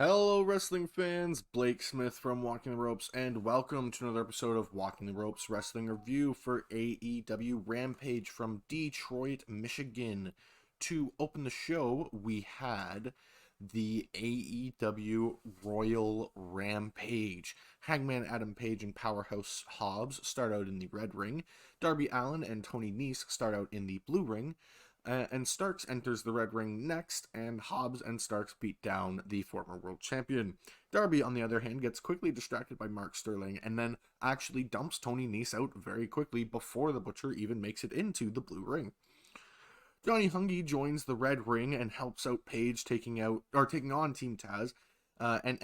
Hello, wrestling fans. Blake Smith from Walking the Ropes, and welcome to another episode of Walking the Ropes Wrestling Review for AEW Rampage from Detroit, Michigan. To open the show, we had the AEW Royal Rampage. Hangman Adam Page and Powerhouse Hobbs start out in the red ring. Darby Allin and Toni Nese start out in the blue ring. And Starks enters the red ring next, and Hobbs and Starks beat down the former world champion. Darby, on the other hand, gets quickly distracted by Mark Sterling and then actually dumps Toni Nese out very quickly before the Butcher even makes it into the blue ring. Johnny Hungy joins the red ring and helps out Page taking on Team Taz, and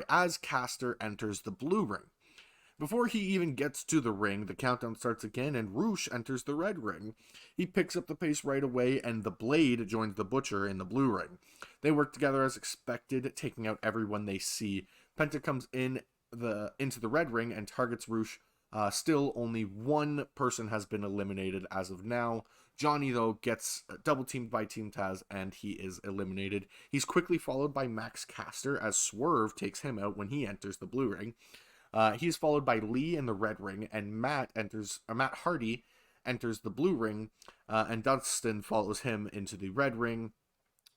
as Caster enters the blue ring. Before he even gets to the ring, the countdown starts again and Roosh enters the red ring. He picks up the pace right away and the Blade joins the Butcher in the blue ring. They work together as expected, taking out everyone they see. Penta comes into the red ring and targets Roosh. Still, only one person has been eliminated as of now. Johnny, though, gets double teamed by Team Taz and he is eliminated. He's quickly followed by Max Caster as Swerve takes him out when he enters the blue ring. He's followed by Lee in the red ring, and Matt Hardy enters the blue ring, and Dustin follows him into the red ring.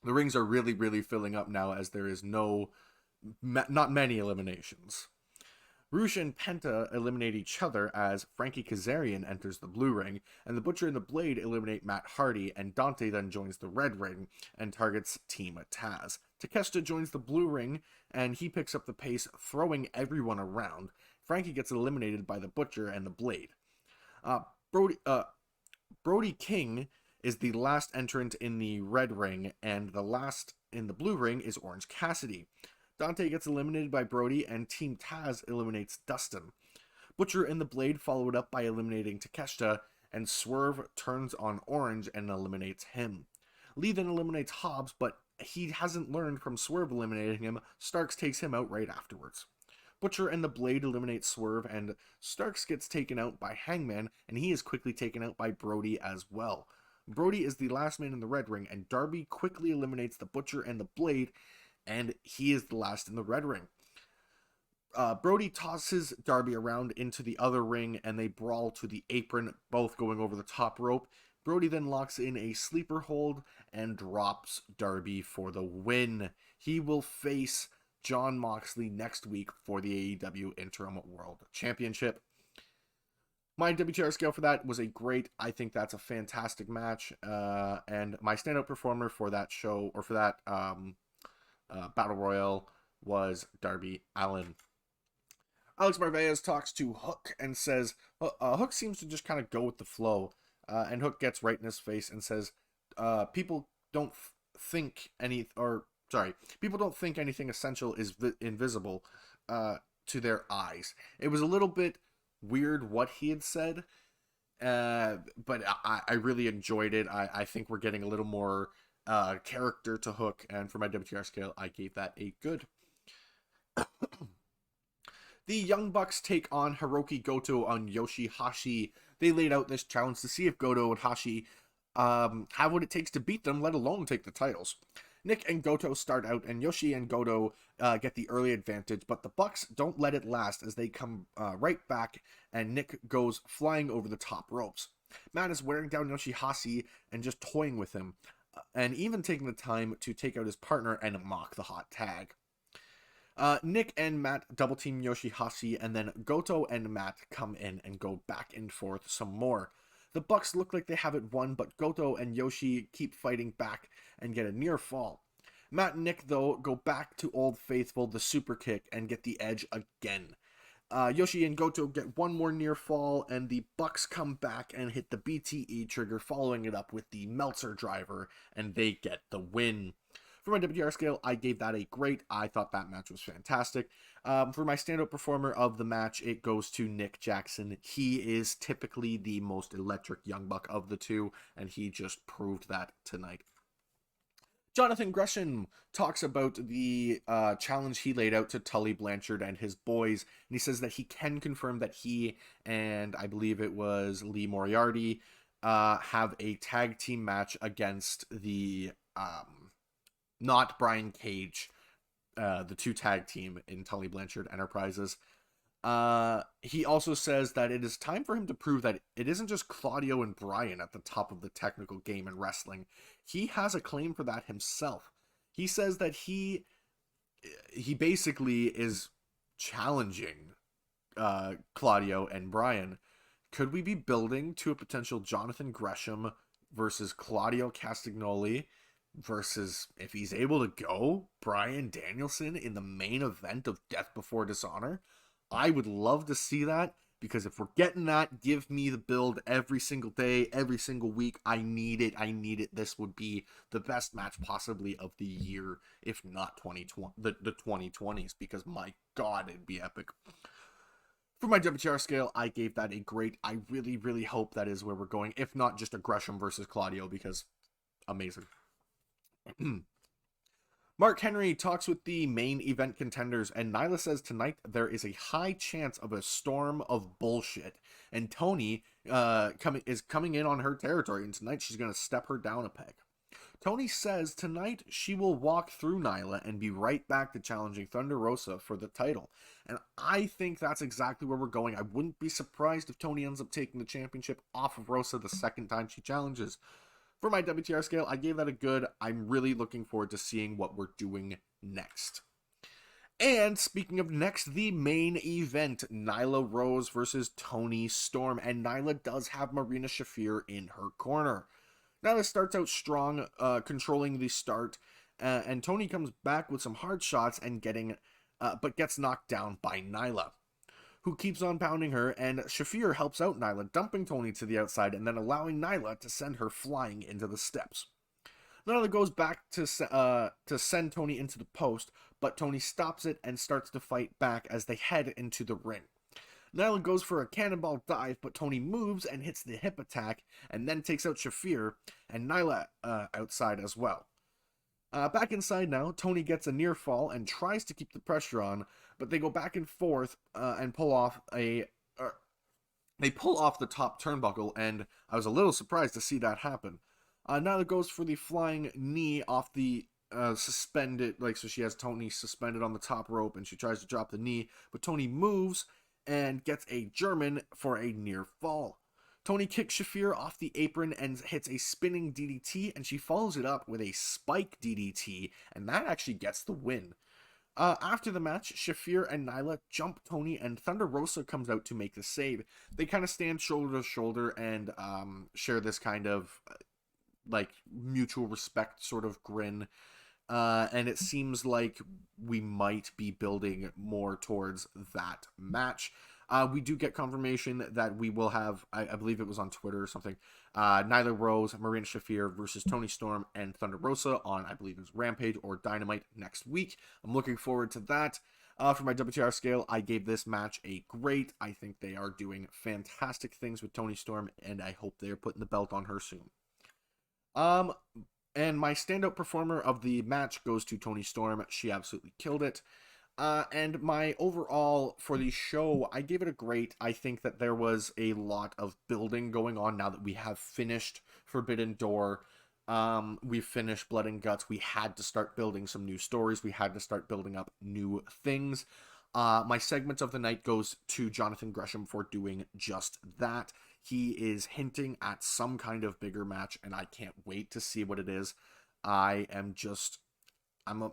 The rings are really, really filling up now as there is not many eliminations. Roosh and Penta eliminate each other as Frankie Kazarian enters the blue ring, and the Butcher and the Blade eliminate Matt Hardy, and Dante then joins the red ring and targets Team Taz. Takeshita joins the blue ring, and he picks up the pace, throwing everyone around. Frankie gets eliminated by the Butcher and the Blade. Brody King is the last entrant in the red ring, and the last in the blue ring is Orange Cassidy. Dante gets eliminated by Brody, and Team Taz eliminates Dustin. Butcher and the Blade follow it up by eliminating Takeshita, and Swerve turns on Orange and eliminates him. Lee then eliminates Hobbs, but he hasn't learned from Swerve eliminating him. Starks takes him out right afterwards. Butcher and the Blade eliminate Swerve, and Starks gets taken out by Hangman, and he is quickly taken out by Brody as well. Brody is the last man in the red ring, and Darby quickly eliminates the Butcher and the Blade, and he is the last in the red ring. Brody tosses Darby around into the other ring, and they brawl to the apron, both going over the top rope. Brody then locks in a sleeper hold and drops Darby for the win. He will face Jon Moxley next week for the AEW Interim World Championship. My WTR scale for that was I think that's a fantastic match. And my standout performer for that show, or for that Battle Royal, was Darby Allin. Alex Marvellous talks to Hook and says, Hook seems to just kind of go with the flow. And Hook gets right in his face and says, people don't think anything essential is invisible to their eyes. It was a little bit weird what he had said, but I really enjoyed it. I think we're getting a little more character to Hook, and for my WTR scale, I gave that a good. The Young Bucks take on Hirooki Goto on Yoshihashi. They laid out this challenge to see if Goto and Hashi have what it takes to beat them, let alone take the titles. Nick and Goto start out, and Yoshi and Goto get the early advantage, but the Bucks don't let it last as they come right back, and Nick goes flying over the top ropes. Matt is wearing down Yoshihashi and just toying with him, and even taking the time to take out his partner and mock the hot tag. Nick and Matt double team Yoshihashi, and then Goto and Matt come in and go back and forth some more. The Bucks look like they have it won, but Goto and Yoshi keep fighting back and get a near fall. Matt and Nick, though, go back to Old Faithful, the super kick, and get the edge again. Yoshi and Goto get one more near fall, and the Bucks come back and hit the BTE trigger, following it up with the Meltzer driver, and they get the win. For my WTR scale, I gave that a great. I thought that match was fantastic. For my standout performer of the match, it goes to Nick Jackson. He is typically the most electric Young Buck of the two, and he just proved that tonight. Jonathan Gresham talks about the challenge he laid out to Tully Blanchard and his boys, and he says that he can confirm that he and I believe it was Lee Moriarty have a tag team match against the not Brian Cage, the 2 tag team in Tully Blanchard Enterprises. He also says that it is time for him to prove that it isn't just Claudio and Brian at the top of the technical game in wrestling. He has a claim for that himself. He says that he basically is challenging Claudio and Brian. Could we be building to a potential Jonathan Gresham versus Claudio Castagnoli versus, if he's able to go, Bryan Danielson in the main event of Death Before Dishonor? I would love to see that, because if we're getting that, give me the build every single day, every single week. I need it. I need it. This would be the best match possibly of the year, if not 2020, the 2020s, because my God, it'd be epic. For my WTR scale, I gave that a great. I really, really hope that is where we're going, if not just a Gresham versus Claudio, because amazing. Mark Henry talks with the main event contenders, and Nyla says tonight there is a high chance of a storm of bullshit, and Toni is coming in on her territory, and tonight she's going to step her down a peg. Toni says tonight she will walk through Nyla and be right back to challenging Thunder Rosa for the title. And I think that's exactly where we're going. I wouldn't be surprised if Toni ends up taking the championship off of Rosa the second time she challenges. For my WTR scale, I gave that a good. I'm really looking forward to seeing what we're doing next. And speaking of next, the main event, Nyla Rose versus Toni Storm. And Nyla does have Marina Shafir in her corner. Nyla starts out strong, controlling the start, and Toni comes back with some hard shots and but gets knocked down by Nyla, who keeps on pounding her, and Shafir helps out Nyla, dumping Toni to the outside and then allowing Nyla to send her flying into the steps. Nyla goes back to send Toni into the post, but Toni stops it and starts to fight back as they head into the ring. Nyla goes for a cannonball dive, but Toni moves and hits the hip attack, and then takes out Shafir, and Nyla outside as well. Back inside now, Toni gets a near fall and tries to keep the pressure on, but they go back and forth and pull off the top turnbuckle, and I was a little surprised to see that happen. Nyla goes for the flying knee off the suspended, so she has Toni suspended on the top rope, and she tries to drop the knee, but Toni moves and gets a German for a near fall. Toni kicks Shafir off the apron and hits a spinning DDT, and she follows it up with a spike DDT, and that actually gets the win. After the match, Shafir and Nyla jump Toni, and Thunder Rosa comes out to make the save. They kind of stand shoulder to shoulder and share this kind of mutual respect sort of grin. And it seems like we might be building more towards that match. We do get confirmation that we will have, I believe it was on Twitter or something, Nyla Rose, Marina Shafir versus Toni Storm and Thunder Rosa on, I believe it was Rampage or Dynamite next week. I'm looking forward to that. For my WTR scale, I gave this match a great. I think they are doing fantastic things with Toni Storm, and I hope they are putting the belt on her soon. And my standout performer of the match goes to Toni Storm. She absolutely killed it. And my overall for the show, I gave it a great. I think that there was a lot of building going on now that we have finished Forbidden Door. We finished Blood and Guts. We had to start building some new stories. We had to start building up new things. My segment of the night goes to Jonathan Gresham for doing just that. He is hinting at some kind of bigger match, and I can't wait to see what it is. I'm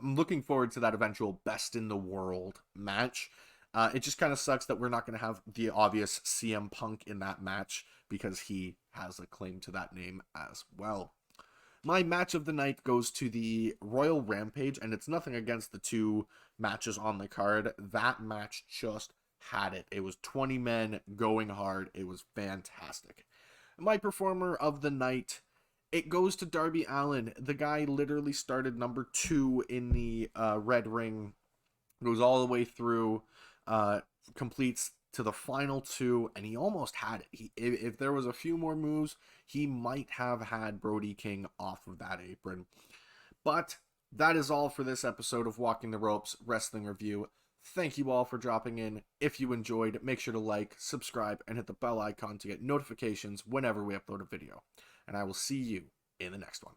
looking forward to that eventual Best in the World match. It just kind of sucks that we're not going to have the obvious CM Punk in that match, because he has a claim to that name as well. My match of the night goes to the Royal Rampage, and it's nothing against the two matches on the card. That match just had it. It was 20 men going hard. It was fantastic. My performer of the night, it goes to Darby Allin. The guy literally started number 2 in the Red Ring, goes all the way through, completes to the final 2, and he almost had it. If there was a few more moves, he might have had Brody King off of that apron. But that is all for this episode of Walking the Ropes Wrestling Review. Thank you all for dropping in. If you enjoyed, make sure to like, subscribe, and hit the bell icon to get notifications whenever we upload a video. And I will see you in the next one.